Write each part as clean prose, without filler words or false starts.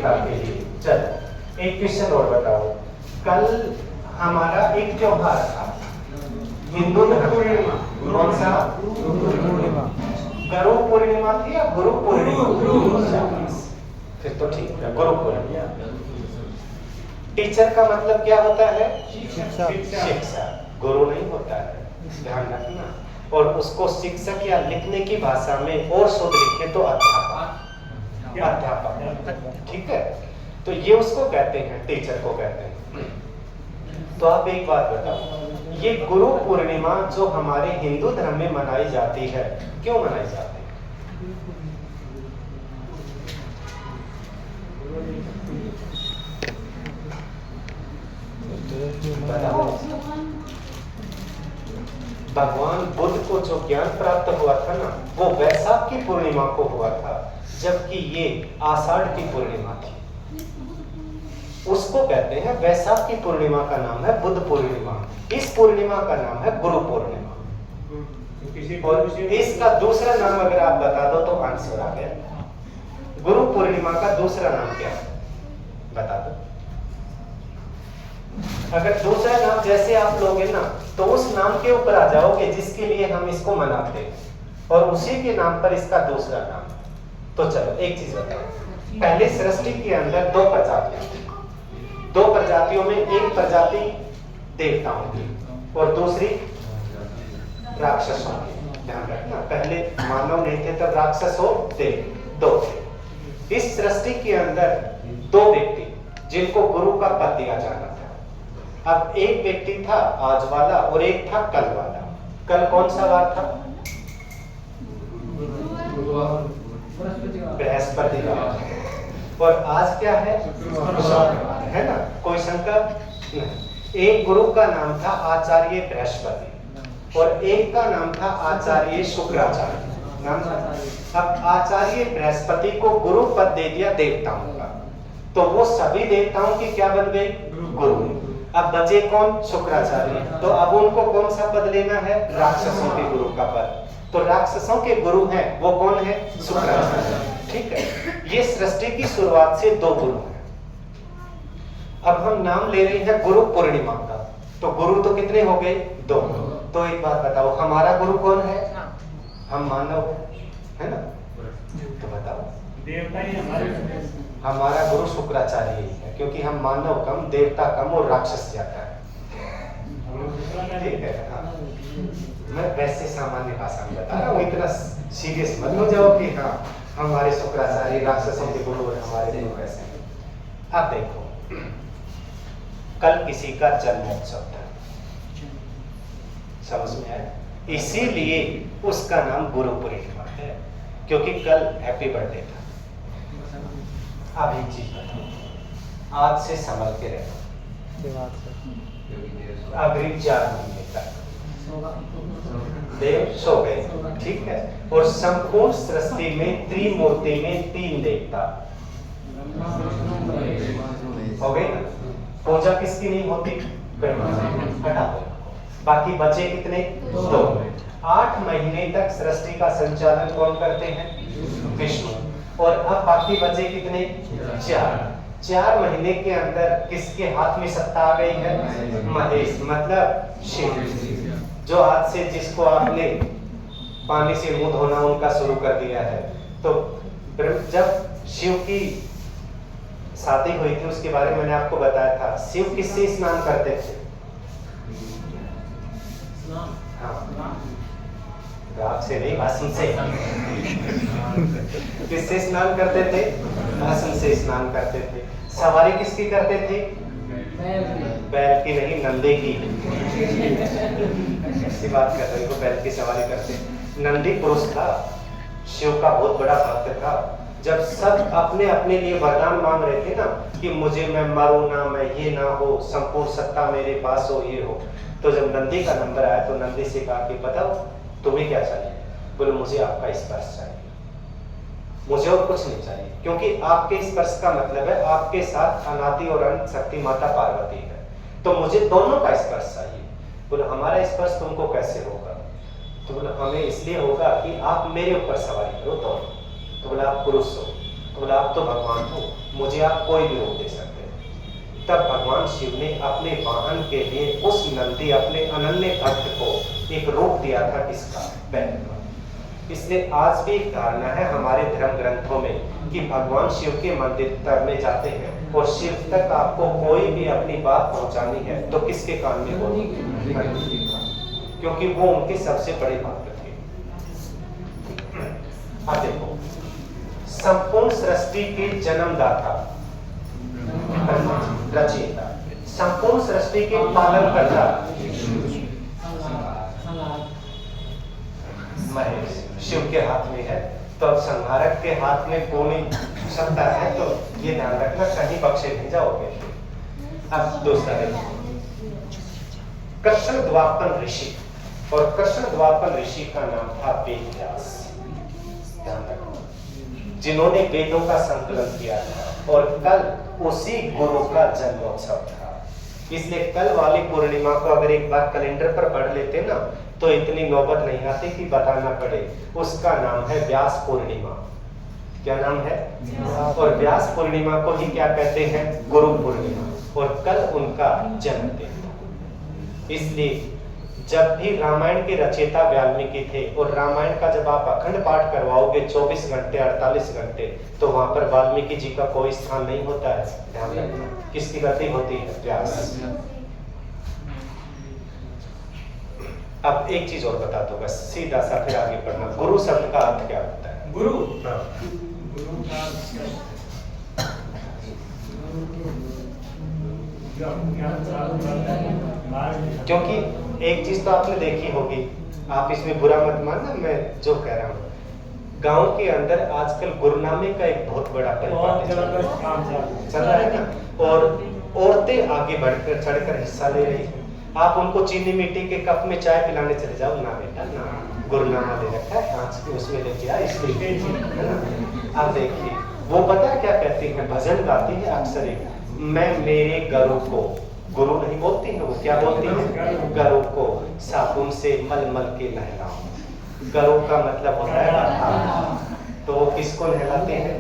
एकता के लिए। चलो एक क्वेश्चन और बताओ, कल हमारा एक त्योहार था हिंदू धर्म, कौन सा? गुरु पूर्णिमा थी या गुरु पूर्णिमा? फिर तो ठीक है, गुरु पूर्णिमा। टीचर का मतलब क्या होता है? शिक्षा। गुरु नहीं होता है, ध्यान रखना। और उसको शिक्षक या लिखने की भाषा में और शुद्ध लिखे तो अध्यापक। ठीक है, तो ये उसको कहते हैं, टीचर को कहते हैं। तो आप एक बात बताओ, ये गुरु पूर्णिमा जो हमारे हिंदू धर्म में मनाई जाती है, क्यों मनाई जाती है? बताओ। भगवान बुद्ध को जो ज्ञान प्राप्त हुआ था ना, वो वैशाख की पूर्णिमा को हुआ था, जबकि ये आषाढ़ की पूर्णिमा थी। उसको कहते हैं, वैशाख की पूर्णिमा का नाम है बुद्ध पूर्णिमा, इस पूर्णिमा का नाम है गुरु पूर्णिमा। और इसका दूसरा नाम अगर आप बता दो तो आंसर आ गया। गुरु पूर्णिमा का दूसरा नाम क्या है बता दो। अगर दूसरा नाम जैसे आप लोगे ना, तो उस नाम के ऊपर आ जाओगे जिसके लिए हम इसको मनाते हैं, और उसी के नाम पर इसका दूसरा नाम। तो चलो एक चीज बताओ, पहले सृष्टि के अंदर दो प्रजातियां थी। दो प्रजातियों में एक प्रजाति देवताओं की और दूसरी राक्षसों की। ध्यान रखना, पहले मानव नहीं थे तब राक्षस और देव दो थे। इस सृष्टि के अंदर दो व्यक्ति जिनको गुरु का पद दिया जाना था। अब एक व्यक्ति था आज वाला और एक था कल वाला। कल कौन सा वार था? बृहस्पति वार। और आज क्या है? शुक्रवार है ना, कोई शंका नहीं। एक गुरु का नाम था आचार्य बृहस्पति और एक का नाम था आचार्य शुक्राचार्य। नाम था। अब आचार्य बृहस्पति को गुरु पद दे दिया देवताओं का, तो वो सभी देवताओं की क्या बन गई? गुरु। अब बचे कौन? शुक्राचार्य। तो अब उनको कौन सा पद लेना है? राक्षसों के गुरु का पद। तो राक्षसों के गुरु हैं वो कौन है? शुक्राचार्य। ठीक है, ये सृष्टि की शुरुआत से दो गुरु हैं। अब हम नाम ले रहे हैं गुरु पूर्णिमा का, तो गुरु तो कितने हो गए? दो। तो एक बात बताओ, हमारा गुरु कौन है? हम मानव है ना, तो बताओ। देवता ही हमारे। हमारा गुरु शुक्राचार्य ही है, क्योंकि हम मानव कम, देवता कम और राक्षस ज्यादा है। ठीक है, हाँ। मैं वैसे सामान्य भाषा में बता रहा हूँ, इतना सीरियस मत हो जाओ कि हाँ हमारे शुक्राचार्य राक्षसों के गुरु और हमारे गुरु कैसे हैं। अब देखो, कल किसी का जन्मोत्सव था, समझ में आया? इसीलिए उसका नाम गुरु पूर्णिमा है, क्योंकि कल हैप्पी बर्थडे था। अब एक चीज बताओ, आज से संभल के रहना, अगले 4 महीने तक देव सो गए। ठीक है, और संपूर्ण सृष्टि में त्रिमूर्ति में 3 देवता हो गए ना। पूजा किसकी नहीं होती? हटा दो। बाकी बचे कितने? 2। 8 महीने तक सृष्टि का संचालन कौन करते हैं? विष्णु। और अब बाकी बचे कितने? 4 महीने के अंदर किसके हाथ में सत्ता आ गई है? महेश, मतलब शिव, जो आज से जिसको आपने पानी से मुंह धोना उनका शुरू कर दिया है। तो जब शिव की शादी हुई थी उसके बारे में मैंने आपको बताया था। शिव किससे स्नान करते थे? हाँ, आपसे नहीं, भाषण से। किससे स्नान करते थे? भाषण से स्नान करते थे। सवारी किसकी करते थे? बैल की नहीं, नंदी की। ऐसी बात कर रहे हो, बैल की सवारी करते। नंदी पुरुष था, शिव का बहुत बड़ा भक्त था। जब सब अपने अपने लिए वरदान मांग रहे थे ना कि मुझे, मैं मरूं ना, मैं ये ना हो, संपूर्ण सत्ता मेरे पास हो, ये हो, तो जब नंदी का नंबर आया तो नंदी से कहा कि बताओ तुम्हें क्या चाहिए? बोले मुझे आपका स्पर्श चाहिए, मुझे और कुछ नहीं चाहिए, क्योंकि आपके स्पर्श का मतलब है आपके साथ अनादि और अनंत शक्ति माता पार्वती है, तो मुझे दोनों का स्पर्श चाहिए। बोले हमारा स्पर्श तुमको कैसे होगा? तो बोले हमें इसलिए होगा कि आप मेरे ऊपर सवारी करो दोनों। तो बोला आप पुरुष हो, बोला आप तो भगवान हो, मुझे आप कोई भी रूप दे सकते हैं। तब भगवान शिव ने अपने वाहन के लिए उस नंदी अपने अनन्य भक्त को एक रूप दिया था, किसका? बैल का। इसलिए आज भी एक धारणा है हमारे धर्म ग्रंथों में कि भगवान शिव के मंदिर में जाते हैं और शिव तक आपको कोई भी अपनी बात पहुंचानी है तो किसके कान में बोलेंगे? क्योंकि वो उनके सबसे बड़े भक्त थे। अब देखो, संपूर्ण सृष्टि के जन्मदाता, रचयिता, संपूर्ण सृष्टि के पालन करता महेश शिव के हाथ में है। तो अब संहारक के हाथ में कोई क्षमता है तो ये ध्यान रखना, कहीं बख्शे नहीं जाओगे। अब दूसरा देखो, कृष्ण द्वापर ऋषि, और कृष्ण द्वापर ऋषि का नाम था वेद व्यास। ध्यान रखना, जिन्होंने वेदों का संकलन किया था, और कल उसी गुरु का जन्मोत्सव था। इसलिए कल वाली पूर्णिमा को अगर एक बार कैलेंडर पर पढ़ लेते ना तो इतनी नौबत नहीं आती कि बताना पड़े। उसका नाम है व्यास पूर्णिमा। क्या नाम है? और व्यास पूर्णिमा को ही क्या कहते हैं? गुरु पूर्णिमा। और कल उनका जन्मदिन था। इसलिए जब भी रामायण के रचयिता वाल्मीकि थे, और रामायण का जब आप अखंड पाठ करवाओगे 24 घंटे 48 घंटे, तो वहां पर वाल्मीकि जी का कोई स्थान नहीं होता है। ध्यान रखना, किसकी गति होती है? व्यास। अब एक चीज और बता दो बस, सीधा सा फिर आगे बढ़ना। गुरु शब्द का अर्थ क्या होता है? गुरु, गुरु का क्योंकि एक चीज तो आपने देखी होगी, आप इसमें बुरा मत मानना मैं जो कह रहा हूँ, गांव के अंदर आजकल गुरनामे का एक बहुत बड़ा परिपाटी चल रहा है ना, और औरतें आगे बढ़कर चढ़कर हिस्सा ले रही हैं। आप उनको चीनी मिट्टी के कप में चाय पिलाने चले जाओ ना बेटा, ना गुरनामा ले रखा है कांच के, उसमें लेके आ, इसलिए है ना। आप देखिए वो पता है क्या कहती है, भजन गाती है अक्सर एक, मैं मेरे गरु को, गुरु नहीं बोलती है वो, क्या बोलती है? गरु को साबुन से मल मल के नहलाऊं। गरु का मतलब होता है राधा, तो वो किसको नहलाते हैं?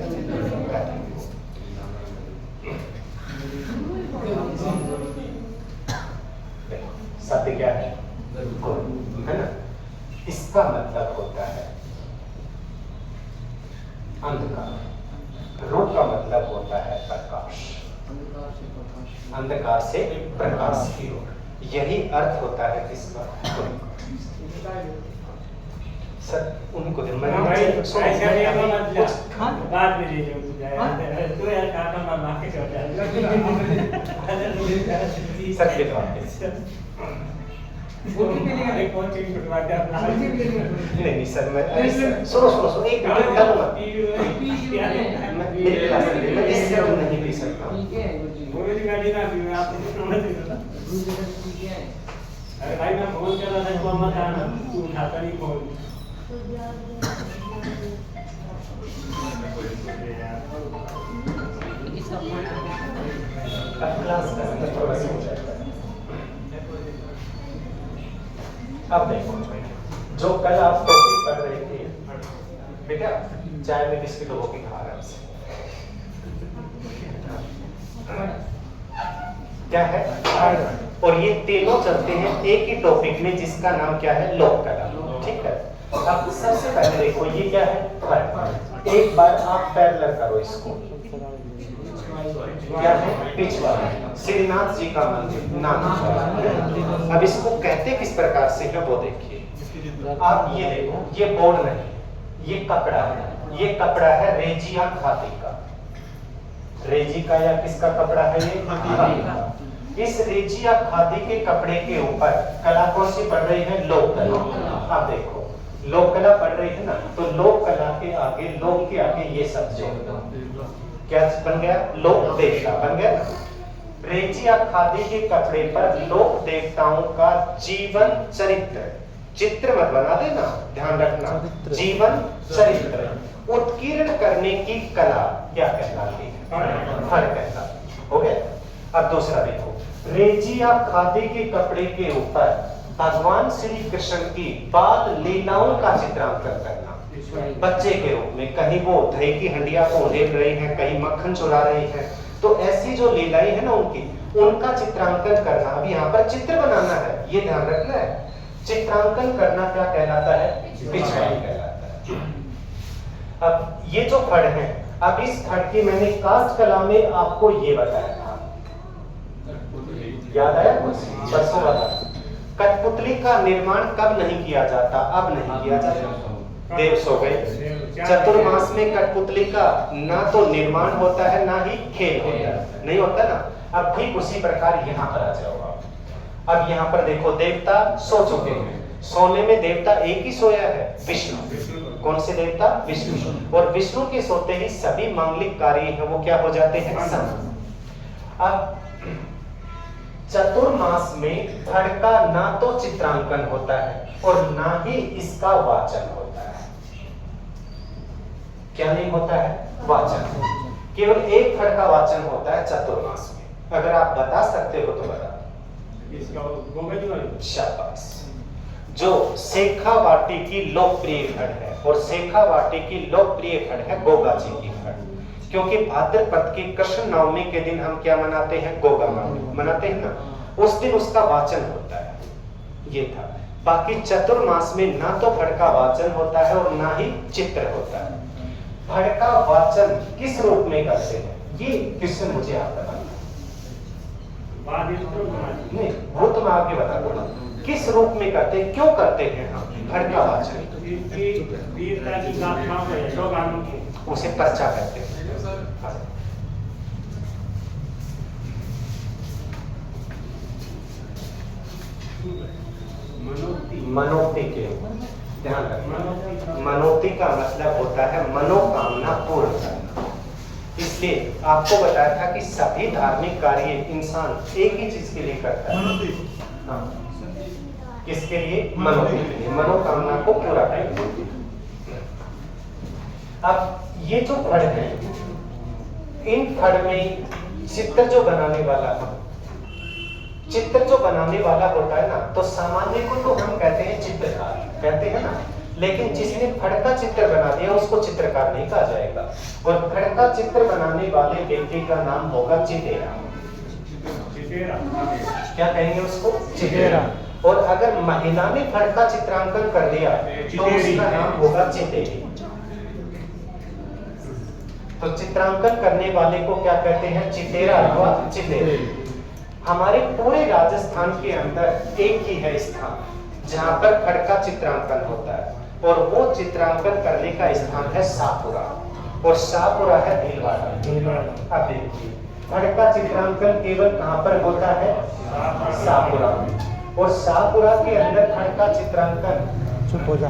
सत्य क्या है? गुरु, है ना। इसका मतलब होता है अंधकार, रूप का मतलब होता है प्रकाश, अंधकार से प्रकाश की ओर। यही अर्थ होता है किसका? सर उनको दे, मैं बात में ले जाओ तो यार काका मामा के चढ़ सर के द्वारा कौन चीज छुटवा दे अपना नहीं सर, मैं सुनो एक मिनट मेरे क्लास में मैं इससे नहीं पी सकता। वो जी गाड़ी ना भी आप अरे भाई मैं फोन कर रहा था तो मत आना, तू उठाता नहीं फोन। अब देखो, जो कल आप टॉपिक पढ़ रहे थे बेटा, चाय में बिस्किट हो के खा रहा है, क्या है? और ये तीनों चलते हैं एक ही टॉपिक में जिसका नाम क्या है? लोक कला। ठीक है। अब सबसे पहले देखो ये क्या है? फर्क। एक बार आप पैरेलल करो इसको, क्या है? पिछवा श्रीनाथ जी का मंदिर नाथ। अब इसको कहते किस प्रकार से है वो देखिए। आप ये देखो, ये बोर्ड नहीं, ये कपड़ा है, ये कपड़ा है रेजिया खादी का। रेजी का या किसका कपड़ा है? ये खादी का। इस रेजिया खादी के कपड़े के ऊपर कला कौन सी पड़ रही है? लोक कला। आप देखो लोक कला पड़ रही है ना, तो लोक कला के आगे, लोक के आगे ये सब जोड़ दो, क्या बन गया? लोक देवता बन गया ना। रेजिया खादी के कपड़े पर लोक देवताओं का जीवन चरित्र, चित्र मत बना देना, ध्यान रखना, जीवन चरित्र उत्कीर्ण करने की कला क्या कहलाती है? फर्क कहलाती। हो गया। अब दूसरा देखो, रेजिया खादी के कपड़े के ऊपर भगवान श्री कृष्ण की बाल लीलाओं का चित्रांकन करना, बच्चे के रूप में, कहीं वो दही की हंडिया को उधेड़ रहे हैं, कहीं मक्खन चुरा रहे हैं। तो ऐसी जो लीलाएं है ना उनकी, उनका चित्रांकन करना। अब यहाँ पर चित्र बनाना है, ये ध्यान रखना है। चित्रांकन करना क्या कहलाता है? पिछवाई कहलाता है। अब ये जो फड़ है, अब इस फड़ की मैंने कास्ट कला में आपको ये बताया था, याद आया कुछ? परसों वाला कठपुतली का निर्माण कब नहीं किया जाता? अब नहीं किया जाता, देव सो गए। चतुर्मास में कठपुतली का ना तो निर्माण होता है ना ही खेल होता है, नहीं होता ना। अब ठीक उसी प्रकार यहाँ पर आ जाओ। अब यहाँ पर देखो, देवता सो चुके हैं। सोने में देवता एक ही सोया है, विष्णु। कौन से देवता? विष्णु। और विष्णु के सोते ही सभी मांगलिक कार्य हैं वो क्या हो जाते हैं? समाप्त। अब चतुर्मास में फड़ का ना तो चित्रांकन होता है और ना ही इसका वाचन होता है। क्या नहीं होता है? वाचन। केवल एक फड़ का वाचन होता है चतुर्मास में। अगर आप बता सकते हो तो बता। शाबाश। जो शेखावाटी की लोकप्रिय फड़ है, और शेखावाटी की लोकप्रिय फड़ है गोगा जी की फड़, क्योंकि भाद्रपद की कृष्ण नवमी के दिन हम क्या मनाते हैं? गोगा मनाते हैं ना, उस दिन उसका वाचन होता है। ये था। बाकी चतुर्मास में ना तो फड़ का वाचन होता है और ना ही चित्र होता है। फड़ का वाचन किस रूप में करते हैं, ये क्वेश्चन मुझे आप बताना। नहीं, वो तो मैं आगे बता दूंगा। किस रूप में करते हैं, क्यों करते हैं हम फड़ का वाचन? उसे पर्चा कहते हैं। मनोक्ति के ध्यान रखना। मनोक्ति का मतलब होता है मनोकामना पूर्ण करना। इसलिए आपको बताया था कि सभी धार्मिक कार्य इंसान एक ही चीज के लिए करता है। हाँ, किसके लिए? मनोक्ति के लिए, मनोकामना को पूरा करने के लिए। अब ये जो फड़ है, इन फड़ में चित्र जो बनाने वाला है, चित्र जो बनाने वाला होता है ना, तो सामान्य को तो हम कहते हैं चित्रकार, कहते हैं ना। लेकिन जिसने फड़ का चित्र बना दिया उसको चित्रकार नहीं कहा जाएगा। और फड़ का चित्र बनाने वाले व्यक्ति का नाम होगा चितेरा। क्या कहेंगे उसको? चितेरा। और अगर महिला ने फड़ का चित्रांकन कर दिया तो उसका नाम होगा चितेरी। तो चित्रांकन करने वाले को क्या कहते हैं? चितेरा अथवा चितेरी। हमारे पूरे राजस्थान के अंदर एक ही है स्थान जहां पर फड़ का चित्रांकन होता है, और वो चित्रांकन करने का स्थान है शाहपुरा, और शाहपुरा है भीलवाड़ा। अब देखिए, फड़ का चित्रांकन केवल कहां पर होता है? शाहपुरा में। और शाहपुरा के अंदर फड़ का चित्रांकन, चुप हो जा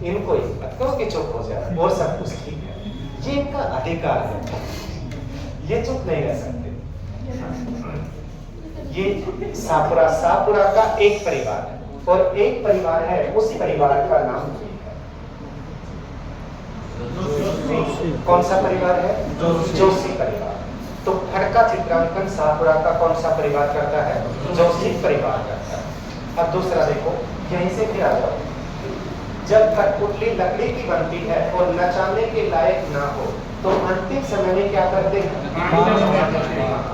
इनको क्योंकि चुप हो जाए, और सब कुछ ठीक है, ये इनका अधिकार है, ये चुप नहीं रह सकते। ये शाहपुरा का एक परिवार है, और एक परिवार है, उस परिवार का नाम कौन सा परिवार है? जोशी परिवार। तो फड़ का चित्रांकन शाहपुरा का कौन सा परिवार करता है? जोशी परिवार करता है। अब दूसरा देखो, यहीं से फिर आ जाओ। जब कठपुतली लकड़ी की बनती है और नचाने के लायक ना हो तो अंतिम समय में क्या करते हैं?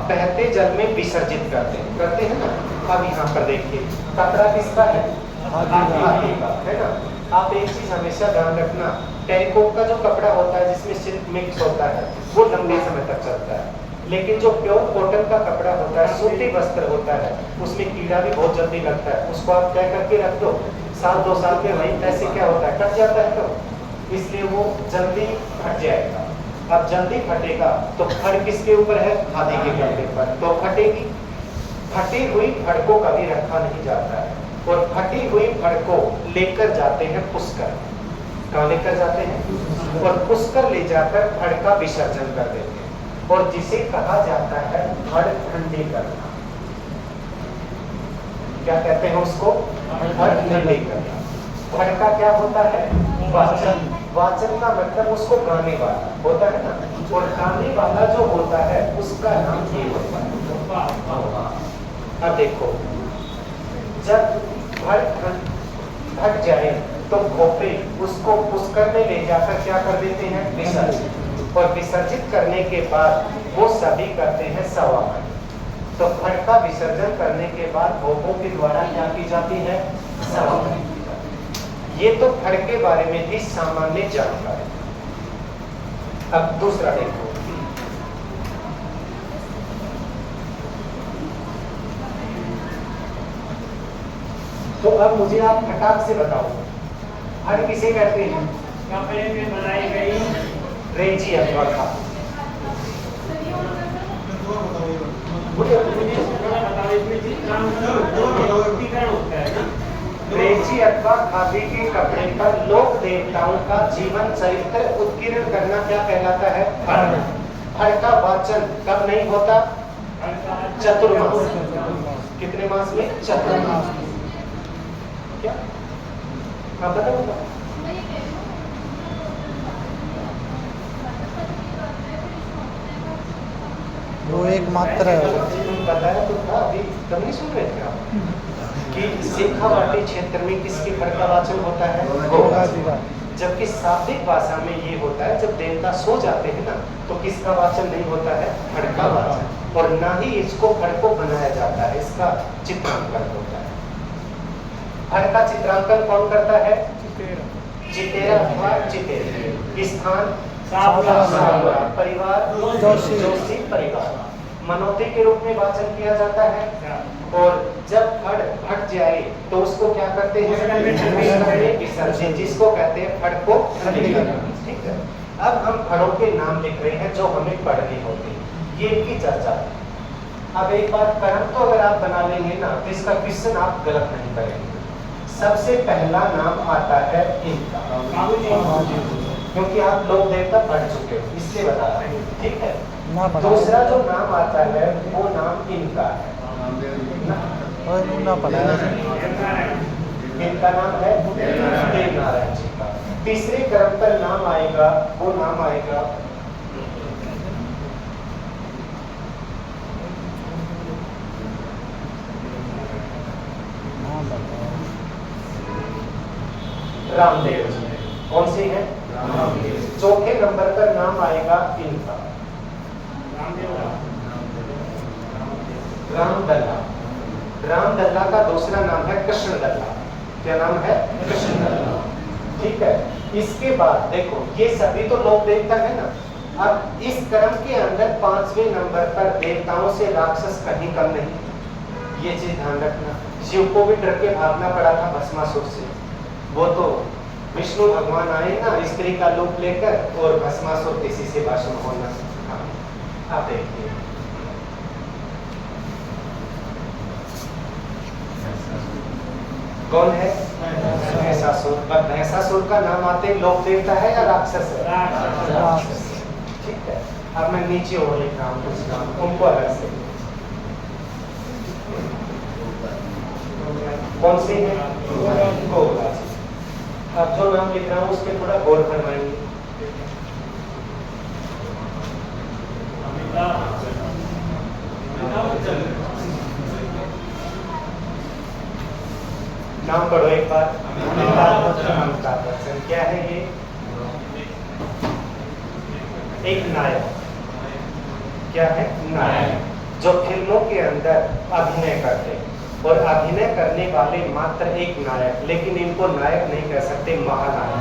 बहते जल में विसर्जित करते हैं ना। अब यहाँ पर देखिए, कपड़ा किसका है? हाथी का, है ना। आप एक चीज हमेशा ध्यान रखना, टेरिकोट का जो कपड़ा होता है जिसमें सिल्क मिक्स होता है वो लंबे समय तक चलता है, लेकिन जो प्योर कॉटन का कपड़ा होता है, सूती वस्त्र होता है, उसमें कीड़ा भी बहुत जल्दी लगता है। उसको आप क्या करके रख दो, 1-2 साल में वहीं ऐसे क्या होता है? कट जाता है, तो इसलिए वो जल्दी फट जाएगा। अब जल्दी फटेगा तो फड़ किसके ऊपर है? खादी के कपड़े पर, तो फटेगी। फटी हुई फड़ को कभी रखा नहीं जाता है, और फटी हुई फड़ को लेकर जाते हैं पुष्कर। कहाँ लेकर जाते हैं? और पुष्कर ले जाकर फड़ का विसर्जन कर देते हैं, और जिसे कहा जाता है फड़ ठंडी करना। क्या कहते हैं उसको? फड़ ठंडी करना। फड़ का क्या होता है? वाचन। वाचन का मतलब उसको गाने वाला होता है ना, और गाने वाला जो होता है उसका नाम ये होता है। अब देखो, जब फड़ फट जाए तो भोपे उसको पुष्कर में ले जाकर क्या कर देते हैं, विसर्जित। और विसर्जित करने के बाद वो सभी करते हैं सवामन। तो फट का विसर्जन करने के बाद भोपों के द्वारा क्या की जाती है, सवामन की जाती है। ये तो फट के बारे में थी सामान्य जानकारी। अब दूसरा देखो, तो अब मुझे आप फटाक से बताओ फट किसे कहते हैं? कपड़े में बनाई गई रेजी अथवा खाद। मुझे थोड़ा बताओ, इसमें चित्रण होता है ना? रेजी अथवा खादी के कपड़े पर लोक देवताओं का जीवन चरित्र उत्कीर्ण करना क्या कहलाता है, फट। फट का वाचन कब नहीं होता, चतुर्मास। कितने मास में, चतुर्मास। क्या हाँ बताओ। वो एक मात्र है। बताया तो था अभी, तब नहीं सुन रहे थे आप कि शेखावाटी क्षेत्र में किसकी फट का वाचन होता है, गोगा जी का। जबकि शाब्दिक भाषा में ये होता है जब देवता सो जाते हैं ना तो किसका वाचन नहीं होता है, फट का वाचन। और ना ही इसको फट को बनाया जाता है, इसका चित्रांकन होता है। फट का चित्रांकन कौन करता है, चितेरा अथवा चितेर। स्थान सावरा, परिवार जोशी परिवार। मनोती के रूप में वाचन किया जाता है। और जब फट फट जाए तो उसको क्या करते हैं, विसर्जन, जिसको कहते हैं फट को। ठीक है, अब हम फड़ों के नाम लिख रहे हैं जो हमें पढ़ने होते हैं, ये इनकी चर्चा है। अब एक बात, कर्म तो अगर आप बना लेंगे ना तो इसका क्वेश्चन आप गलत नहीं करेंगे। सबसे पहला नाम आता है इनका, क्योंकि आप लोग देवता पढ़ चुके हो इसलिए बता रहे हैं। ठीक है, दूसरा जो नाम आता है वो नाम इनका है, ना पढ़ा है। इनका नाम है देवनारायण जी का। तीसरे क्रम पर नाम आएगा, वो नाम आएगा रामदेव जी। कौन सी है, चौथे नंबर पर नाम आएगा इनका रामदल्ला। रामदल्ला का दूसरा नाम है कृष्णदल्ला। क्या नाम है, कृष्णदल्ला। ठीक है, इसके बाद देखो ये सभी तो लोक देवता है ना। अब इस क्रम के अंदर पांचवें नंबर पर देवताओं से राक्षस कहीं कम नहीं, ये चीज ध्यान रखना। शिव को भी डर के भागना पड़ा था भस्मासुर से। वो तो विष्णु भगवान आए ना स्त्री का रूप लेकर और भस्मासुर किसी से भाषण होना। हाँ, आप देखिए कौन है, भैंसासुर। पर भैंसासुर का नाम आते ही लोक देवता है या राक्षस है, राक्षस। ठीक है, अब मैं नीचे और लिख रहा हूँ कुछ नाम उनको अलग से। कौन सी है, गोगा। अब जो नाम लिख रहा हूँ उसके थोड़ा गौर फरमाएंगे। नाम पढ़ो एक बार। अमिताभ बच्चन। क्या है ये, एक नायक। क्या है, नायक, जो फिल्मों के अंदर अभिनय करते हैं। और अभिनय करने वाले मात्र एक नायक, लेकिन इनको नायक नहीं कह सकते, महानायक।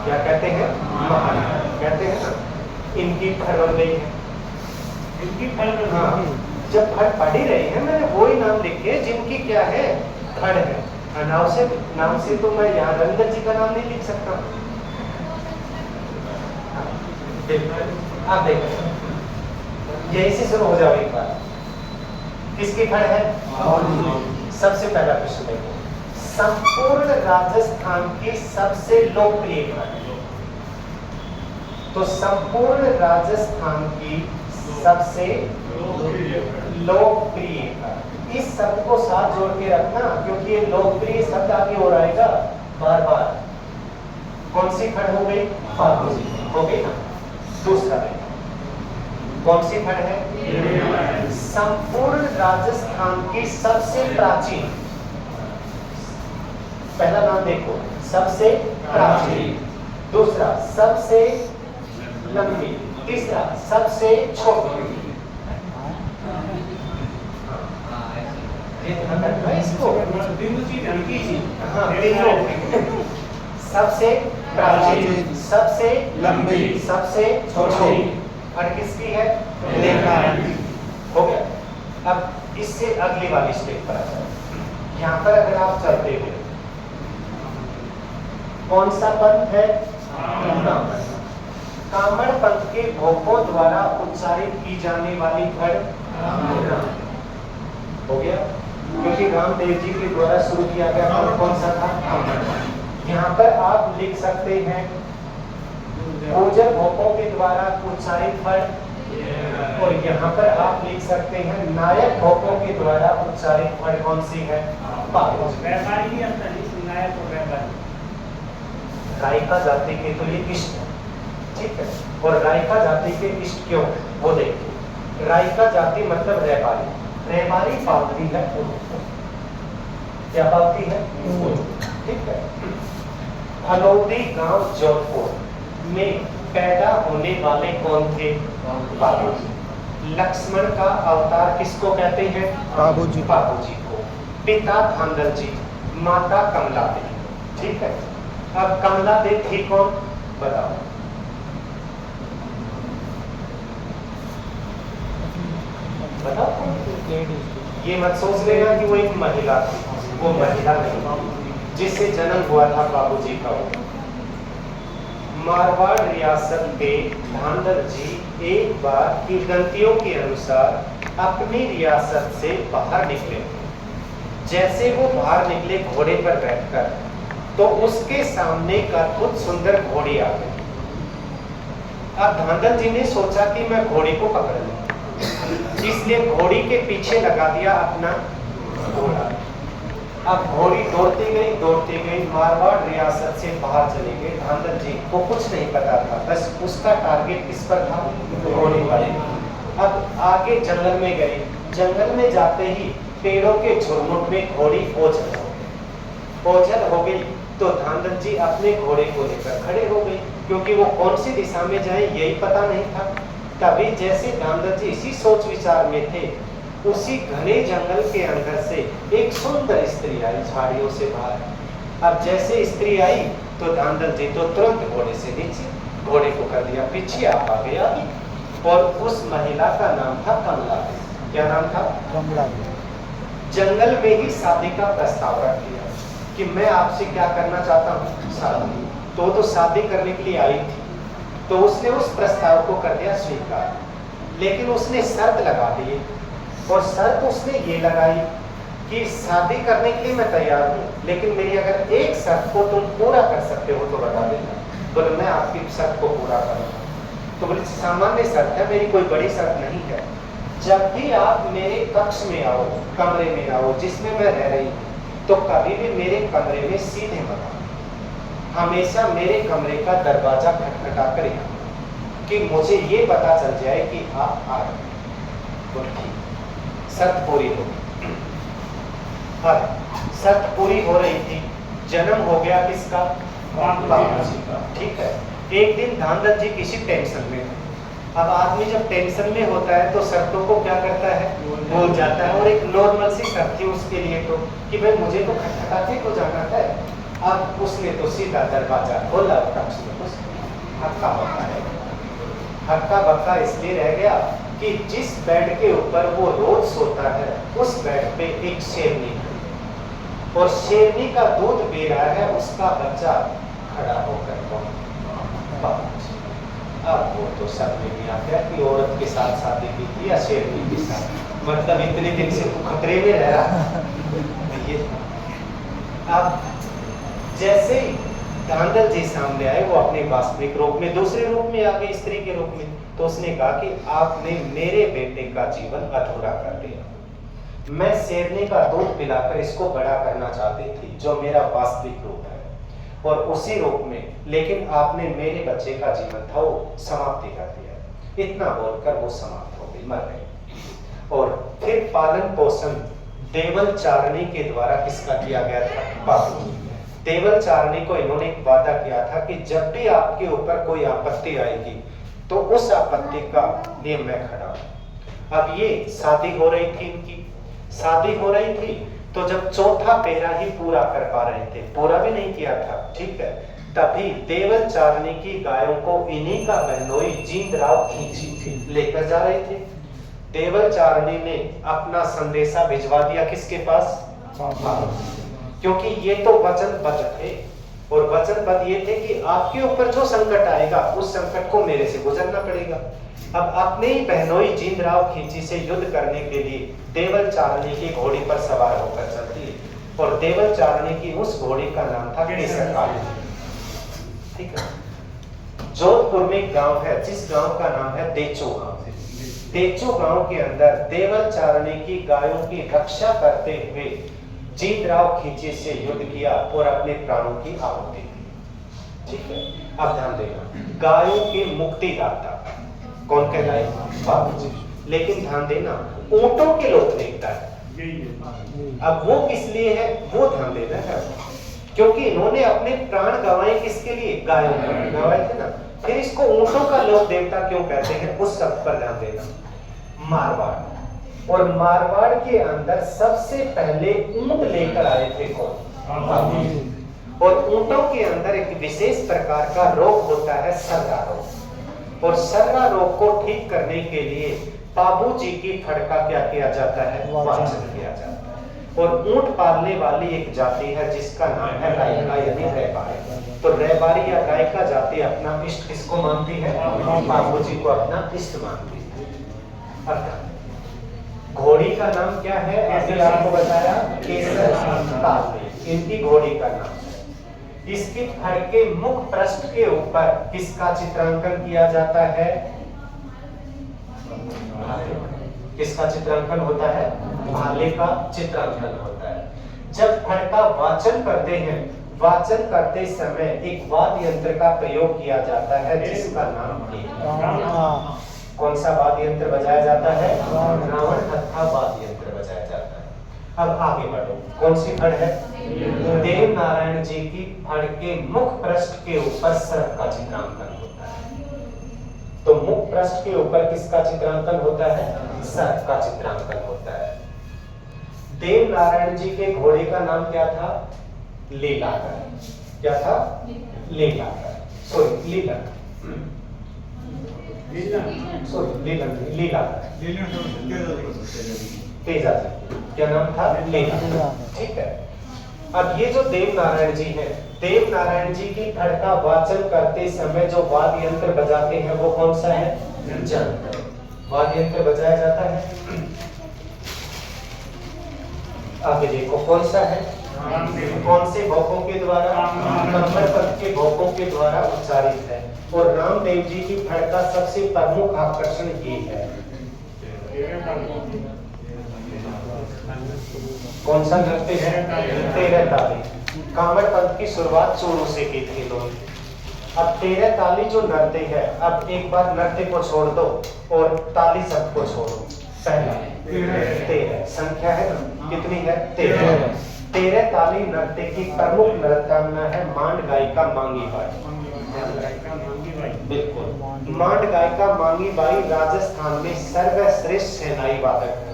क्या कहते हैं, महानायक कहते हैं ना। इनकी फल बन गई है, इनकी फल। हाँ, जब फल पढ़ ही रही है मैंने वही नाम लिखे जिनकी क्या है, फल है। नाम से तो मैं यहाँ रंजन जी का नाम नहीं लिख सकता। आप देखो यही से शुरू हो जाओ एक बार। किसकी फल है, सबसे पहला प्रश्न देखो, संपूर्ण राजस्थान की सबसे लोकप्रिय फल। तो संपूर्ण राजस्थान की सबसे लोकप्रिय फल, इस शब्द को साथ जोड़ के रखना क्योंकि ये लोकप्रिय शब्द आगे हो रहेगा बार बार। कौन सी फल हो गई, फागुनी हो गई ना। दूसरा कौन सी फल है, संपूर्ण राजस्थान की सबसे प्राचीन। पहला नाम देखो, सबसे प्राचीन, दूसरा सबसे लंबी, तीसरा सबसे छोटी। इसको हाँ, तीनों सबसे प्राचीन, सबसे लंबी, सबसे छोटी, और किसकी है? रेखा। हो गया। अब इससे अगली वाली स्टेप पर आ जाए। यहाँ पर अगर आप चलते हो, कौन सा पंथ है? कामड़ पंथ के भोपों द्वारा उच्चारित की जाने वाली फड़ हो गया, क्योंकि रामदेव जी के द्वारा शुरू किया गया था। कौन सा था? यहाँ पर आप लिख सकते हैं पूजन भोपों के द्वारा उच्चारित फड़, और यहाँ पर आप लिख सकते हैं नायक भोपों के द्वारा उच्चारित फड़ कौन सी है? व्यापारी अंतर नहीं, नायक और व्यापारी। रायका जाति के तो ये इष्ट है, ठीक है। और रायका जाति के इष्ट क्यों? वो देखिए, रायका जाति मतलब रैबारी, रैबारी पालती है ऊँट। क्या पालती है? ऊँट, ठीक है। हलोदी गांव जोधपुर में पैदा होने वाले कौन थे? बाबूजी। लक्ष्मण का अवतार किसको कहते हैं? बाबूजी। बाबूजी को। पिता धांधल जी, माता कमला देवी, ठीक है। अब कमला देवी थी कौन? बताओ। बताओ कौन थी? ये मत सोच लेना कि वो एक महिला थी, वो महिला नहीं, जिससे जन्म हुआ था बाबूजी का। मारवाड़ रियासत के धांधल जी एक बार किंवदंतियों के अनुसार अपनी रियासत से बाहर निकले। जैसे वो बाहर निकले घोड़े पर बैठकर, तो उसके सामने एक अद्भुत सुंदर घोड़ी आ गई। अब धांधल जी ने सोचा कि मैं घोड़ी को पकड़ लूं, इसलिए घोड़ी के पीछे लगा दिया अपना घोड़ा। अब घोड़ी दौड़ती गई, मारवाड़ रियासत से बाहर चली गई। धांधल जी को कुछ नहीं पता था, बस उसका टारगेट किस पर था? घोड़ी पर। अब आगे जंगल में गई, जंगल में जाते ही पेड़ों के झुरमुट में घोड़ी ओझल हो गई। तो धांधल जी अपने घोड़े को लेकर खड़े हो गए, क्योंकि वो कौन सी दिशा में जाए यही पता नहीं था। तभी जैसे धांधल जी इसी सोच विचार में थे, उसी घने जंगल के अंदर से एक सुंदर स्त्री आई झाड़ियों से बाहर। अब जैसे स्त्री आई तो धांधल जी तो तुरंत घोड़े से नीचे, घोड़े को कर दिया पीछे, आप आ गया। और उस महिला का नाम था कमला। क्या नाम था? कमला। जंगल में ही शादी का प्रस्ताव रख दिया कि मैं आपसे क्या करना चाहता हूँ? शादी। तो शादी करने के लिए आई थी, तो उसने उस प्रस्ताव को कर दिया स्वीकार। लेकिन उसने शर्त लगा दी, और शर्त उसने ये लगाई कि शादी करने के लिए मैं तैयार हूँ, लेकिन मेरी अगर एक शर्त को तुम पूरा कर सकते हो तो बता देना। बोले मैं आपकी शर्त को पूरा करूँगा। तो बोले सामान्य शर्त है, मेरी कोई बड़ी शर्त नहीं है। जब भी आप मेरे कक्ष में आओ, कमरे में आओ जिसमें मैं रह रही हूँ, तो कभी भी मेरे कमरे में सीधे मत आओ, हमेशा मेरे कमरे का दरवाजा खटखटा कर यहाँ, कि मुझे ये पता चल जाए कि आप आ रहे हैं। तो ठीक, शर्त पूरी हो गई। शर्त पूरी हो रही थी, जन्म हो गया किसका? बाबूजी का, ठीक है। एक दिन धांधल जी किसी टेंशन में, अब आदमी जब टेंशन में होता है तो शर्तों को क्या करता है? भूल जाता है। और एक नॉर्मल सी शर्त थी उसके लिए तो, कि भाई मुझे तो खटखटाते को जाना है। अब उसने तो सीधा दरवाजा खोला, कक्ष में घुस गया। हक्का बक्का है, हक्का बक्का इसलिए रह गया कि जिस बेड के ऊपर वो रोज सोता है, उस बेड पे एक शेरनी है, और शेरनी का दूध पी रहा है उसका बच्चा खड़ा होकर। अब वो तो सब में भी आ गया कि औरत के साथ शादी की थी या शेरनी के साथ, मतलब इतने दिन से तू खतरे में रह रहा ये। अब जैसे ही धांधल जी सामने आए, वो अपने वास्तविक रूप में, दूसरे रूप में आ गए, स्त्री के रूप में। तो उसने कहा कि आपने मेरे बेटे का जीवन अधूरा कर दिया। मैं शेरनी का दूध पिलाकर इसको बड़ा करना चाहती थी, जो मेरा वास्तविक रूप है, और उसी रूप में, लेकिन आपने मेरे बच्चे का जीवन था वो समाप्ति कर दिया। इतना बोलकर वो समाप्त हो गई, मर गई। और फिर पालन पोषण देवल चारणी के द्वारा किसका किया गया था? बाबूजी। देवल चारणी को इन्होंने एक वादा किया था कि जब भी आपके ऊपर कोई आपत्ति आएगी तो उस आपत्ति का लिए मैं खड़ा हूं। अब ये शादी हो रही थी, इनकी शादी हो रही थी, तो जब चौथा पेरा ही पूरा कर पा रहे थे, पूरा भी नहीं किया था, ठीक है, तभी देवल चारणी की गायों को इन्हीं का बहनोई जींदराव खींची थी, लेकर जा रहे थे। देवल चारणी ने अपना संदेशा भिजवा दिया किसके पास? क्योंकि ये तो वचनबद्ध थे, और वचनबद्ध ये थे कि आपके ऊपर जो संकट आएगा उस संकट को मेरे से गुजरना पड़ेगा। अब अपने ही बहनोई जींदराव खींची से युद्ध करने के लिए देवल चारणी की घोड़ी पर सवार होकर चलती है, और देवल चारणी की उस घोड़ी का नाम था केसरकाली। ठीक है। जोधपुर में गांव है, जिस गांव का नाम है देचो गांव। देचो गांव के अंदर देवल चारणी की गायों की रक्षा करते हुए जींदराव खींची से युद्ध किया और अपने प्राणों की आहुति दी। ठीक है। अब ध्यान देना, गायों के मुक्तिदाता कौन कहलाए? बाबूजी। लेकिन ध्यान देना, ऊंटों के लोक नेता है। अब वो किस लिए है वो ध्यान देना है, क्योंकि इन्होंने अपने प्राण गंवाए किसके लिए? गायों के गंवाए थे ना। फिर इसको ऊंटों का लोक देवता क्यों कहते हैं, उस शब्द पर ध्यान देना। मारवाड़, और मारवाड़ के अंदर सबसे पहले ऊंट लेकर आए थे कौन? और ऊंटों के अंदर एक विशेष प्रकार का रोग होता है, सर्रा रोग, और सर्रा रोग को ठीक करने के लिए बाबूजी की फड़ का क्या किया जाता है? वाचन किया जाता है। और ऊंट पालने वाली एक जाति है जिसका नाम है रायका यानी रैबारी। तो रैबारी या रायका जाति अपना इष्ट किसको मानती है? बाबूजी को अपना इष्ट मानती है। अब घोड़ी का नाम क्या है? अभी आपको बताया, केसरकाली इनकी घोड़ी का नाम है। इसके फड़ के मुख पृष्ठ के ऊपर किसका चित्रांकन किया जाता है? किसका चित्रांकन होता है? भाले का चित्रांकन होता है। जब फड़ का वाचन करते हैं, वाचन करते समय एक वाद्य यंत्र का प्रयोग किया जाता है जिसका नाम है, कौन सा वाद्य यंत्र बजाया जाता है? रावण हत्था वाद्य यंत्र बजाया जाता है। अब आगे बढ़ो, कौन सी फड़ है? देव नारायण जी की फड़ के मुख पृष्ठ के ऊपर सर्प का चित्रांकन होता है। तो मुख पृष्ठ के ऊपर किसका चित्रांकन होता है? सर्प का चित्रांकन होता है। देव नारायण जी के घोड़े का नाम क्या था? लीलाकर। क्या था? लीलाकर। सॉरी लीलाकर। क्या नाम था? लीला। ठीक है। अब ये जो देव नारायण जी हैं, देव नारायण जी की फड़ का वाचन करते समय जो वाद्य यंत्र बजाते हैं वो कौन सा है? जंत्र। वाद्य यंत्र बजाया जाता है। आगे देखो कौन सा है? कौन से भोपों के द्वारा? कंवर पद के भोपों के द्वारा उच्चारित है। और रामदेव जी की फड़ का सबसे प्रमुख आकर्षण ये है, कौन सा नृत्य है? तेरह ताली। कांवड़ पंथ की शुरुआत चूरू से की थी इन्होंने। अब तेरह ताली जो नृत्य है, अब एक बार नृत्य को छोड़ दो और ताली सबको छोड़ो। पहला 13 संख्या है ना, कितनी है? 13। 13 ताली नृत्य की प्रमुख नृत्यांगना है मांड गायिका मांगी बाई। बिल्कुल, मांड गायिका मांगी बाई राजस्थान में सर्वश्रेष्ठ सेनाई वादक है।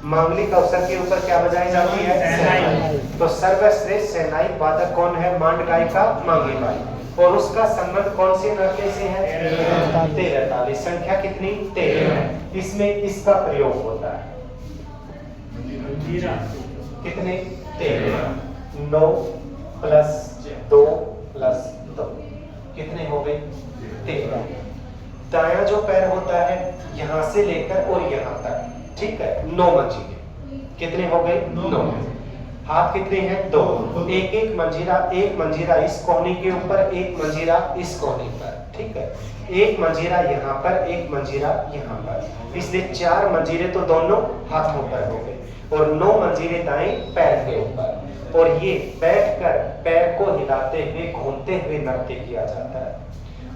मांगलिक अवसर के ऊपर क्या बजाई जाती है? सेनाई। तो सर्वश्रेष्ठ सेनाई वादक कौन है? मांड गायिका मांगी बाई। और उसका संबंध कौन से नृत्य से है? 13 ताली। संख्या कितनी? 13 है। इसमें इसका प्रयोग होता है कितने? 13। 9 + 2 + 2 कितने हो गए? 13। दायां जो पैर होता है यहां से लेकर और यहां तक, ठीक है, 9 मंजीरे। कितने हो गए? 9। हाथ कितने हैं? 2। एक मंजीरा इस कोने के ऊपर, एक मंजीरा इस कोने पर, ठीक है। एक मंजीरा यहाँ पर, एक मंजीरा यहाँ पर, इसलिए 4 मंजीरे तो दोनों हाथों पर हो गए और 9 मंजीरे दाएं पैर के ऊपर। और ये बैठकर पैर को हिलाते हुए घूमते हुए नृत्य किया जाता है।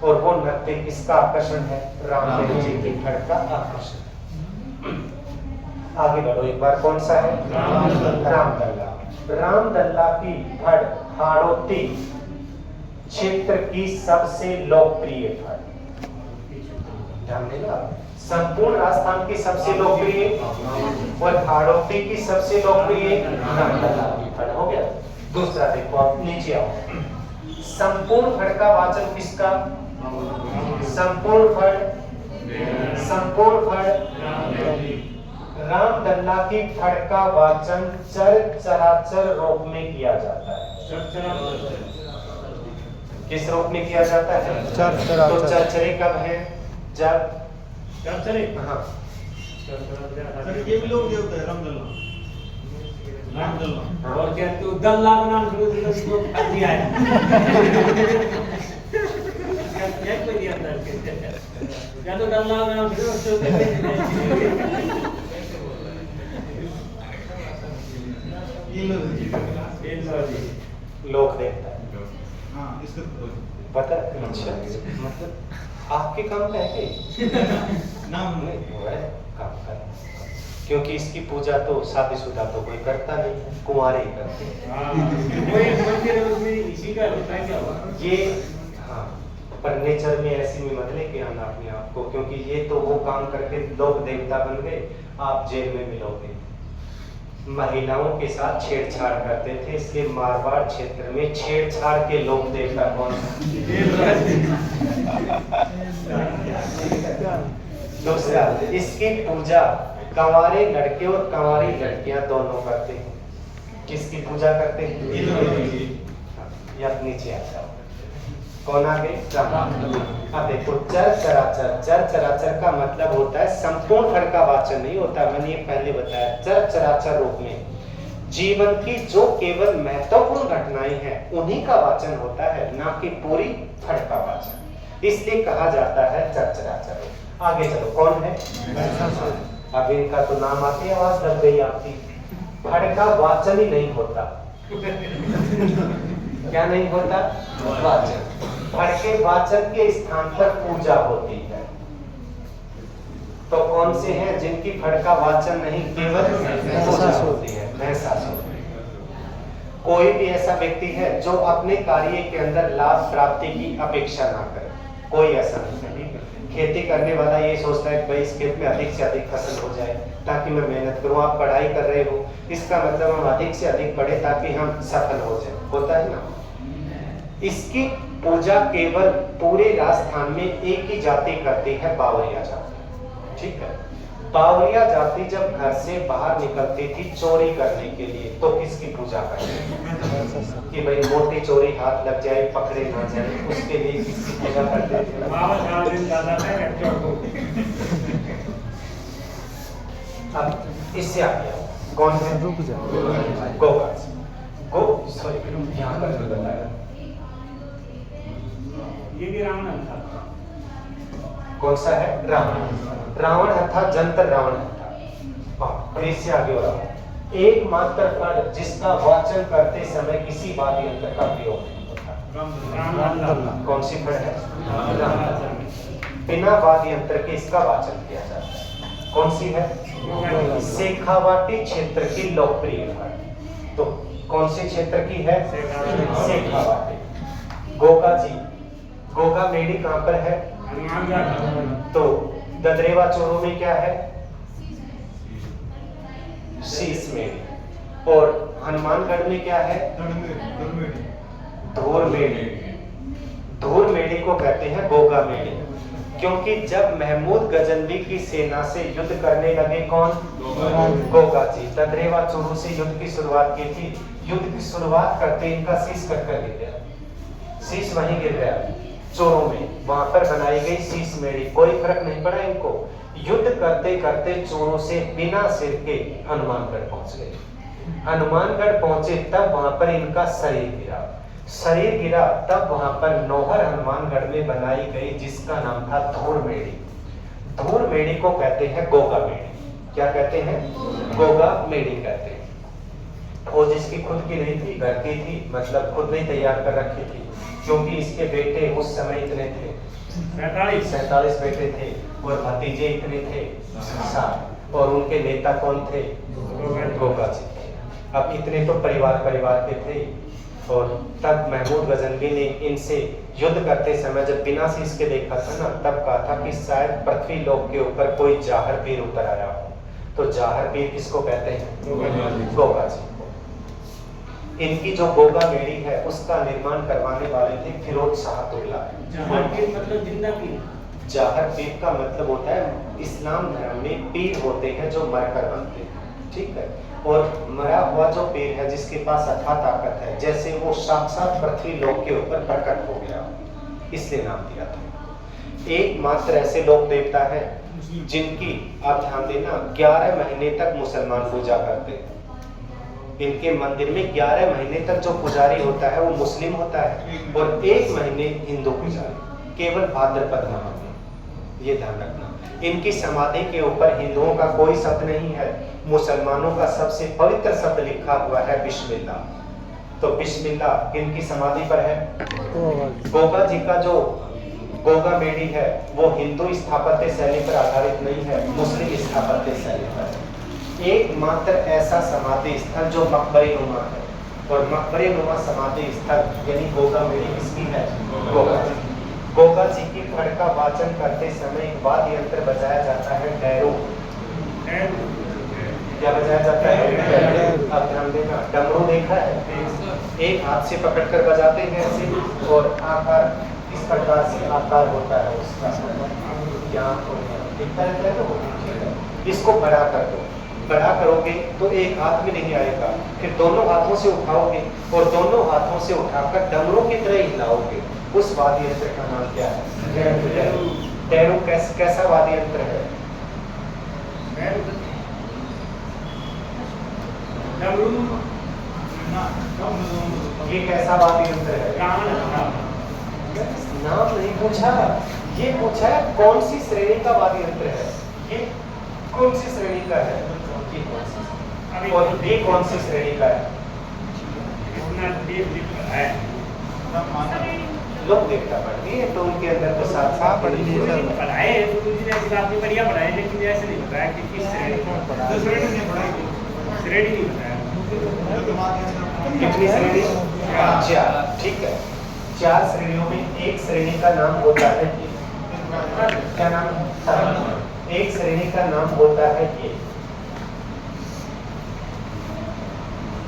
और वो नृत्य किसका आकर्षण है? रामदेव जी की फड़ का आकर्षण। आगे बढ़ो एक बार, कौन सा है? रामलला। रामदल्ला की फड़ हाड़ौती क्षेत्र की सबसे लोकप्रिय फड़। ध्यान देना, संपूर्ण राजस्थान की सबसे लोकप्रिय और हाड़ौती की सबसे लोकप्रिय रामदल्ला की फड़। हो गया। दूसरा देखो, आप नीचे आओ। संपूर्ण फड़ का वाचन किसका? संपूर्ण फड़ रामदल्ला की फड़ का वाचन चर चराचर रूप में किया जाता है। किस रूप में किया जाता है? चर चराचर। तो चरचरे कब है? जब चरचरे, हाँ सर ये भी लोग देवता है रामदल्ला। और क्या तू दल्ला का नाम शुरू से उसको कर दिया है। क्या कोई दिया था क्या तो दल्ला का नाम शुरू उसको कर दिया। लोक देवता है। हाँ इसका पता है? अच्छा, मतलब आपके काम में है नाम नहीं वो है काम का, क्योंकि इसकी पूजा तो शादीशुदा तो कोई करता नहीं, कुंवारे ही करते हैं। वही मंदिर है उसमें इसी का बताया क्या हुआ? ये हाँ, पर नेचर में ऐसी में मत लेके आना अपने आप को, क्योंकि ये तो वो काम करके लोग देवता बन गए, आप जेल में मिलोगे। महिलाओं के साथ छेड़छाड़ करते थे, इसलिए मारवाड़ क्षेत्र में छेड़छाड़ के लोक देवता कौन दूसरा, इसकी पूजा कंवारे लड़के और कंवारी लड़कियां दोनों करते हैं। किसकी पूजा करते हैं? या नीचे आ जाओ, कौन आ गए? अब देखो, चर चराचर। चर चराचर का मतलब होता है संपूर्ण फड़ का वाचन नहीं होता, मैंने ये पहले बताया। चर चराचर रूप में जीवन की जो केवल महत्वपूर्ण घटनाएं हैं उन्हीं का वाचन होता है, ना कि पूरी फड़ का वाचन। इसलिए कहा जाता है चर चराचर। आगे चलो, कौन है? अब इनका तो नाम आते ही आवाज लग गई आपकी। फड़ का वाचन ही नहीं होता। क्या नहीं होता? वाचन। फड़ के वाचन के स्थान पर पूजा होती है। तो कौन से हैं जिनकी फड़ का वाचन नहीं, केवल पूजा होती है? महसासुर। कोई भी ऐसा व्यक्ति है जो अपने कार्य के अंदर लाभ प्राप्ति की अपेक्षा ना करे, कोई ऐसा नहीं है। ठीक है, खेती करने वाला ये सोचता है कि भाई इस खेत में अधिक से अधिक फसल हो जाए ताकि मैं मेहनत करूं। आप पढ़ाई कर रहे हो, इसका मतलब हम अधिक से अधिक पढ़े ताकि हम सफल हो जाए, होता है ना। इसकी पूजा केवल पूरे राजस्थान में एक ही जाति करती है, बावरिया जाति। ठीक है, बावरिया जाति जब घर से बाहर निकलती थी चोरी करने के लिए, तो किसकी पूजा करते कि भाई मोटी चोरी हाथ लग जाए, पकड़े ना जाए, उसके लिए किसकी पूजा करते थे? अब इससे आ गया कौन है? रुक जा। गोगा। सॉरी, यहाँ पर बताया ये भी रावण था। कौन सा है? रावण। रावण था, जंतर रावण था। और इससे आगे हो रहा, एकमात्र फड़ जिसका वाचन करते समय किसी वाद्य यंत्र का प्रयोग नहीं होता। कौन सी फड़ है? रामदल्ला। बिना वाद्य यंत्र के इसका वाचन किया जाता है। कौन सी है? शेखावाटी क्षेत्र की लोकप्रिय फड़। तो कौन से क्षेत्र की है? शेखावाटी। गोगा जी, गोगा मेड़ी कहां पर है? तो ददरेवा चोरों में क्या है? शीश मेड़ी। और हनुमानगढ़ में क्या है? धूर मेड़ी। धूर मेड़ी को कहते हैं गोगा मेड़ी, क्योंकि जब महमूद गजनवी की सेना से युद्ध करने लगे कौन? गोगा जी। ददरेवा चोरों से युद्ध की शुरुआत की थी। युद्ध की शुरुआत करते इनका शीश कटकर गिर गया। शीश वहीं गिर गया चोरों में। वहां पर बनाई गई शीश मेड़ी, कोई फर्क नहीं पड़ा इनको। युद्ध करते करते चोरों से बिना सिर के हनुमानगढ़ पहुंच गए। हनुमानगढ़ पहुंचे तब वहां पर इनका शरीर गिरा। शरीर गिरा तब वहां पर नौहर हनुमानगढ़ में बनाई गई, जिसका नाम था धूर मेड़ी। धूर मेड़ी को कहते हैं गोगा मेड़ी। क्या कहते हैं? गोगा मेड़ी कहते हैं। वो जिसकी खुद की नहीं थी, घर की थी, मतलब खुद नहीं तैयार कर रखी थी, क्योंकि इसके बेटे उस समय इतने थे 47 बेटे थे और भतीजे इतने थे 7। और उनके नेता कौन थे? गोगा जी थे। अब इतने तो परिवार के थे, और तब महमूद गजनवी ने इनसे युद्ध करते समय जब बिना शीश के देखा था ना, तब कहा था कि शायद पृथ्वी लोक के ऊपर कोई जाहर पीर उतर आया हो। तो जाहर पीर किसको कहते हैं? गोगा जी को। इनकी जो गोगा बेड़ी है उसका निर्माण करवाने वाले थे फिरोज शाह तुगलक। जहां के मतलब जिंदा की जाहर पीर का मतलब होता है इस्लाम धर्म में पीर होते हैं जो मरकर बनते हैं, ठीक है। और मरा हुआ जो पीर है जिसके पास अथाह ताकत है, जैसे वो साक्षात पृथ्वी लोक के ऊपर प्रकट हो गया, इसलिए नाम दिया था। एकमात्र ऐसे लोक देवता है जिनकी आप ध्यान देना 11 महीने तक मुसलमान पूजा करते हैं। इनके मंदिर में 11 महीने तक जो पुजारी होता है वो मुस्लिम होता है, और 1 महीने हिंदू पुजारी, केवल भाद्रपद माह में। ये ध्यान रखना। इनकी समाधि के ऊपर हिंदुओं का कोई शब्द नहीं है, मुसलमानों का सबसे पवित्र शब्द लिखा हुआ है बिस्मिल्लाह। तो बिस्मिल्लाह इनकी समाधि पर है। गोगा जी का जो गोगा बेड़ी है वो हिंदू स्थापत्य शैली पर आधारित नहीं है, मुस्लिम स्थापत्य शैली पर है। एकमात्र ऐसा समाधि स्थल जो मकबरे नुमा है, और मकबरे नुमा समाधि स्थल यानी गोगा बेड़ी किसकी है? गोगा जी। गोगा जी की फड़ का वाचन करते समय एक वाद्य यंत्र बजाया जाता है, डैरू। क्या बजाया जाता है? अब ध्यान देना, डमरू देखा है? एक हाथ से पकड़कर बजाते हैं ऐसे, और आकार इस प्रकार से आकार होता है उसका, यहाँ दिखता रहता है तो इसको बड़ा कर दो। बड़ा करोगे तो एक हाथ में नहीं आएगा, फिर दोनों हाथों से उठाओगे और दोनों हाथों से उठाकर डमरू की तरह हिलाओगे। उस वाद्य यंत्र का नाम क्या है? डैरू। कैसा वाद्य यंत्र है? ये कैसा वाद्य यंत्र है? नाम नहीं पूछा, ये पूछा है कौन सी श्रेणी का वाद्य यंत्र है। ये कौन सी श्रेणी का है? और ये कौन सी श्रेणी का है? लोग देखता पढ़ती है तो उनके अंदर तो साथ साथ पढ़ाए बढ़िया पढ़ाए, लेकिन ऐसे नहीं बताया कि किस श्रेणी नहीं बताया। कितनी श्रेणी? 4। ठीक है, 4 श्रेणियों में एक श्रेणी का नाम होता है क्या नाम? एक श्रेणी का नाम होता है ये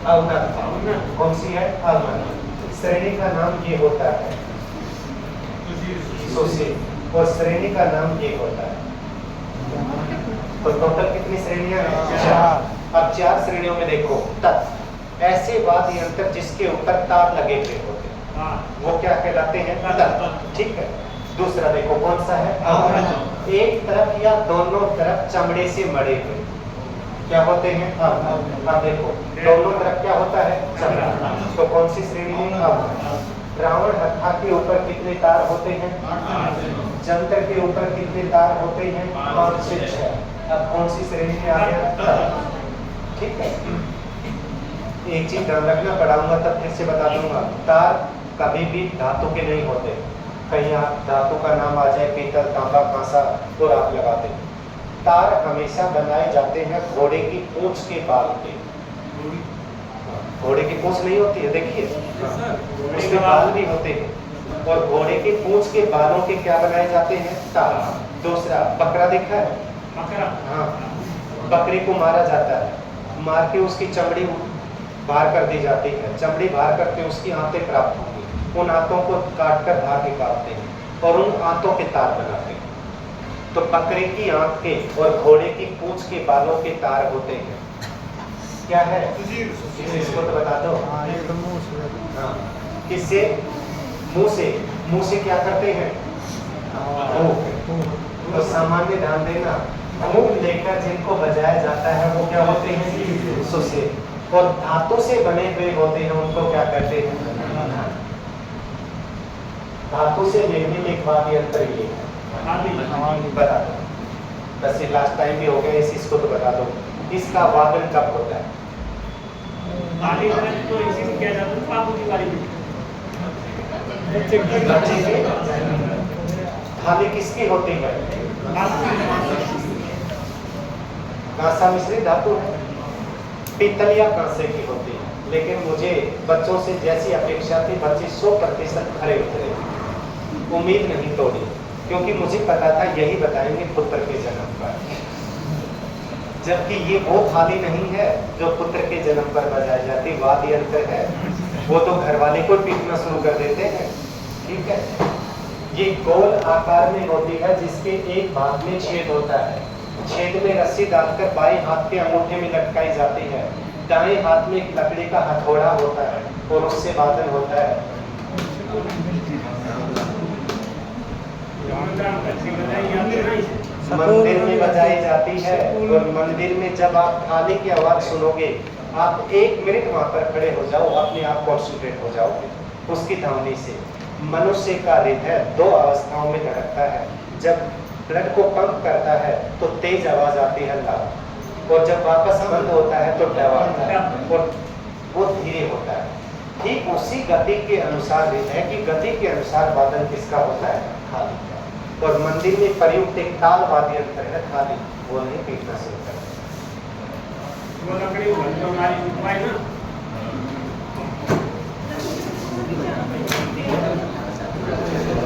अवनत। कौन सी है? अवनत। श्रेणी का नाम ये होता है सुशील, और श्रेणी का नाम ये होता है। तो टोटल कितनी श्रेणियां हैं? 4। अब 4 श्रेणियों में देखो, तत् ऐसे वाद्य यंत्र जिसके ऊपर तार लगे हुए होते हैं वो क्या कहलाते हैं? तत्। ठीक है। दूसरा देखो कौन सा है? अवनत। एक तरफ या दोनों तरफ चमड़े से मड़े हुए क्या होते हैं? अब देखो दोनों तरफ क्या होता है? चमड़ा। तो कौन सी श्रेणी में? अवनत। रावण हत्था के ऊपर कितने तार होते हैं? जंतर के ऊपर कितने तार होते हैं? 5 से 6। अब कौन सी श्रेणी में आ गया? ठीक है। एक चीज ध्यान रखना, पढ़ाऊंगा तब फिर से बता दूंगा, तार कभी भी धातु के नहीं होते। कहीं आप धातु का नाम आ जाए, पीतल, तांबा, कांसा, और आप लगा दें। तार हमेशा बनाए जाते हैं घोड़े की पूंछ के बाल के। घोड़े की पूंछ नहीं होती है, देखिए उसके बाल भी होते हैं, और घोड़े की पूंछ के बालों के क्या बनाए जाते हैं? तार। दूसरा, बकरा देखा है? बकरा, हाँ, बकरे को मारा जाता है, मार के उसकी चमड़ी बाहर कर दी जाती है। चमड़ी बाहर करके उसकी आंतें प्राप्त होंगी, उन आंतों को काट कर बाहर निकालते हैं और उन आंतों के तार बनाते हैं। तो बकरे की आंत के और घोड़े की पूंछ के बालों के तार होते हैं। क्या है? इसको तो बता दो। हाँ, किससे? मुंह से क्या करते हैं? तो सामान्य ध्यान देना, मुंह लेकर जिनको बजाया जाता है वो क्या होते हैं? सुसे। और धातु से बने हुए होते हैं उनको क्या कहते हैं? धातु से निर्मित एक वाद्य यंत्र ये बता दो। बस ये लास्ट टाइम भी हो गया, इस चीज को तो बता दो। इसका वादन कब होता है? तो इसी में किया जाता है बाबू की बारी में। बच्चे के थाली किसकी होती है? कांसा मिश्री धातु है। पीतल या कांसे की होती है, लेकिन मुझे बच्चों से जैसी अपेक्षा थी बच्चे 100% खरे उतरे, उम्मीद नहीं तोड़ी, क्योंकि मुझे पता था यही बताएंगे पुत्र के जन्म पर, जबकि ये वो थाली नहीं है जो पुत्र के जन्म पर बजाई जाती, वाद्य यंत्र है, वो तो घर वाले को पीटना शुरू कर देते हैं। ठीक है, ये गोल आकार में होती है जिसके एक भाग में छेद होता है, छेद में रस्सी डालकर बाएं हाथ के अंगूठे में लटकाई जाती है, दाएं हाथ में एक लकड़ी का हथौड़ा होता है और उससे वादन होता है। मंदिर में बजाई जाती है, और मंदिर में जब आप थाली की आवाज सुनोगे, आप 1 मिनट वहां पर खड़े हो जाओ, अपने आप कॉन्सेंट्रेट हो जाओगे उसकी ध्वनि से। मनुष्य का हृदय 2 अवस्थाओं में धड़कता है, जब ब्लड को पंप करता है तो तेज आवाज आती है ला, और जब वापस बंद होता है तो डवा आता है, और वो धीरे होता है। ठीक उसी गति के अनुसार हृदय की गति के अनुसार वादन किसका होता है? थाली का। और मंदिर में प्रयुक्त एक ताल वाद्य यंत्र है थाली, वो नहीं पीटना शुरू करता। वो लकड़ी हमारी